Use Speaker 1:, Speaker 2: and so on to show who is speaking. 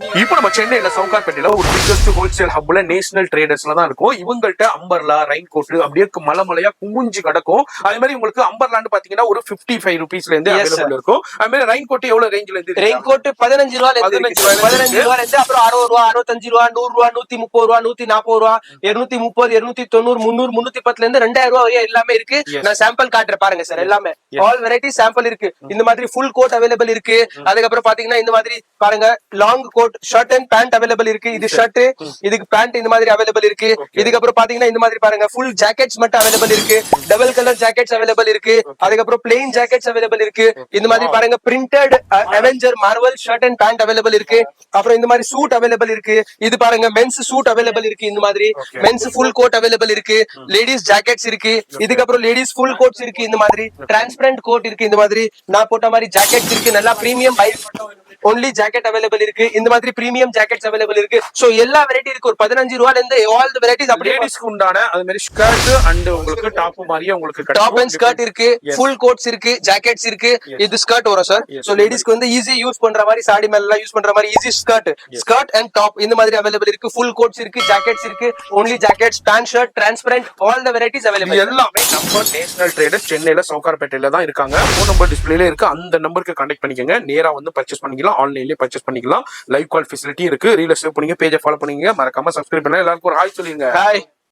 Speaker 1: இப்போ நம்ம சென்னையில சவுகார்பேட்டையில ஒரு பிக்கஸ்ட் ஹோல்சேல் ஹப்ல நேஷனல் ட்ரேடர்ஸ்ல தான் இருக்கும். இவங்கள்ட்ட அம்பர்லா, ரெயின் கோட் அப்படியே மலைமலையா குமிஞ்சு கிடக்கும். அதே மாதிரி உங்களுக்கு அம்பர்லான்னு பாத்தீங்கன்னா ஒரு 55 ரூபீஸ்ல இருந்து அவைலபிள் இருக்கும். அதே மாதிரி ரெயின் கோட் எவ்வளவு ரேஞ்சில இருந்து?
Speaker 2: ரெயின் கோட் 15 ரூபாயில இருந்து அப்புறம் 60 ரூபா, 65 ரூபா, 100 ரூபா, 130 ரூபா, 140 ரூபா, 230, 290, 300, 310ல இருந்து 2000 ரூபா வரையும் எல்லாமே இருக்கு. நான் சாம்பிள் காட்டுறேன் பாருங்க சார். எல்லாமே ஆல் வெரைட்டி சாம்பிள் இருக்கு. இந்த மாதிரி ஃபுல் கோட் அவைலபிள் இருக்கு. அதுக்கப்புறம் பாத்தீங்கன்னா இந்த மாதிரி பாருங்க long coat, shirt and pant available இருக்கு. இது ஷர்ட், இதுக்கு பேண்ட் இந்த மாதிரி அவைலபிள் இருக்கு. இதுக்கப்புறம் பாத்தீங்கன்னா இந்த மாதிரி பாருங்க ஃபுல் ஜாக்கெட்ஸ் மட்டும் அவைலபிள் இருக்கு. டபுள் கலர் ஜாக்கெட்ஸ் அவைலபிள் இருக்கு. அதுக்கப்புறம் பிளெயின் ஜாக்கெட்ஸ் அவைலபிள் இருக்கு. இந்த மாதிரி பாருங்க printed Avenger Marvel shirt and pant available இருக்கு. அப்புறம் இந்த மாதிரி சூட் அவைலபிள் இருக்கு. இது பாருங்க மென்ஸ் சூட் அவைலபிள் இருக்கு. இந்த மாதிரி மென்ஸ் ஃபுல் கோட் அவைலபிள் இருக்கு. லேடிஸ் ஜாக்கெட்ஸ் இருக்கு. இதுக்கப்புறம் லேடிஸ் ஃபுல் கோட்ஸ் இருக்கு. இந்த மாதிரி டிரான்ஸ்பரண்ட் கோட் இருக்கு. இந்த மாதிரி நான் போட்ட மாதிரி ஜாக்கெட்ஸ் இருக்கு. நல்லா பிரீமியம் ஒன்லி ஜாக்கெட் அவைலபிள் இருக்கு. இந்த மாதிரி பிரீமியம் ஜாக்கெட்ஸ் அவைலபிள் இருக்கு. சோ எல்லா வெரைட்டி இருக்கு. ஒரு 15 ரூபாயில இருந்து ஆல் தி வெரைட்டிஸ். அப்படியே
Speaker 1: லேடிஸ்க்கு உண்டான அது மாதிரி ஸ்கர்ட் அண்ட் உங்களுக்கு டாப் மாதிரியே உங்களுக்கு
Speaker 2: டாப் அண்ட் ஸ்கர்ட் இருக்கு. ஃபுல் கோட்ஸ் இருக்கு, ஜாக்கெட்ஸ் இருக்கு. இது ஸ்கர்ட் வரும் சார். சோ லேடிஸ்க்கு வந்து ஈஸி யூஸ் பண்ற மாதிரி, சாடி மேல யூஸ் பண்ற மாதிரி ஈஸி ஸ்கர்ட் அண்ட் டாப் இந்த மாதிரி அவைலபிள் இருக்கு. ஃபுல் கோட்ஸ் இருக்கு, ஜாக்கெட்ஸ் இருக்கு. Only jackets, pant, shirt, transparent all the varieties available.
Speaker 1: எல்லாமே நம்ம நேஷனல் ட்ரேடர்ஸ் சென்னையில சவுகார்பேட்டையில தான் இருக்காங்க. ஃபோன் நம்பர் டிஸ்பிளேல இருக்கு. அந்த நம்பருக்கு கான்டாக்ட் பண்ணிக்கங்க. நேரா வந்து பர்ச்சேஸ் பண்ணிக்கலாம். ஆன்லைன்லயே பர்ச்சேஸ் பண்ணிக்கலாம். லைவ் கால் ஃபெசிலிட்டி இருக்கு. ரீல்ல சேவ் பண்ணீங்க, பேஜை ஃபாலோ பண்ணீங்க. மறக்காம சப்ஸ்கிரைப் பண்ணா எல்லாருக்கும் ஒரு ஹாய் சொல்லுங்க.
Speaker 2: ஹாய்.